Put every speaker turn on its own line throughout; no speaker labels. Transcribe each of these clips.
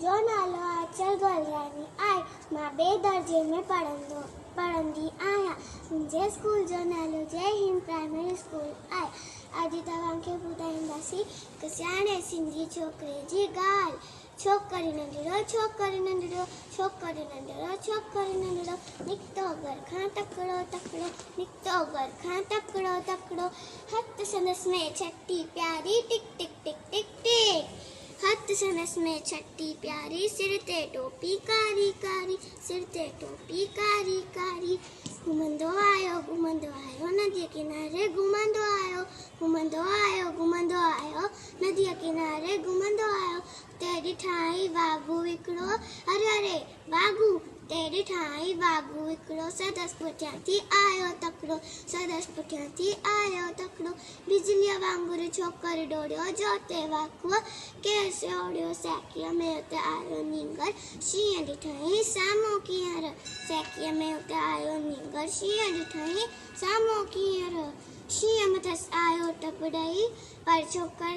मुंहिंजो नालो आचल गोलरानी आहे। मां ॿिए दर्जे में पढ़ंदी आहियां। मुंहिंजे स्कूल जो नालो जय हिंद प्राइमरी स्कूल आहे। अॼु तव्हांखे ॿुधाईंदासीं हिकु सियाणे सिंधी छोकिरे जी ॻाल्हि। छोकिरी नंढड़ो छोकिरी नंढड़ो छोकिरी नंढड़ो छोकिरी नंढड़ो निकितो घर खां तकिड़ो तकिड़ो निकितो घर खां तकिड़ो तकिड़ो हथ संदसि में छटी प्यारी टिक टिक टिक टिक टिक हथ संदसि में छटी प्यारी सिर ते टोपी कारी कारी सिर ते टोपी कारी कारी घुमंदो आयो नदीअ किनारे घुमंदो आयो नदीअ किनारे घुमंदो आयो ते ॾिठाई वाघू हिकिड़ो अरे अरे वाघू ते ॾिठाई वाघू हिकिड़ो सदसि पुठियां थी आयो तकिड़ो बिजलीअ वांगुरु छोकिरो डोड़ियो जो ते वाघूअ केरु सोड़ियो सैकीअ में उते आयो नींगर शींहं ॾिठई साम्हूं कीअं सैकीअ में उते आयो नींगर शींहं ॾिठई साम्हूं कीअं शींहं मथसि आयो टपड़ई पर छोकर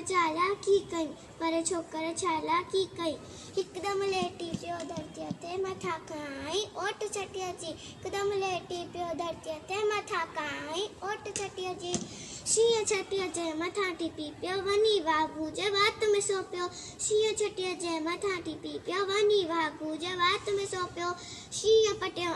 चालाकी कई हिकदमि लेटी पियो धरतीअ ते मथां खाई ओट छटी अची हिकदमि लेटी पियो धरतीअ ते मथां खाई ओट छटी अची शींहं छटीअ जे मथां टिपी पियो वञी वाघू जे वात में सो पियो शींहं छटीअ जे मथां टिपी पियो वञी वाघू जे वात में सो पियो शींहं पटियो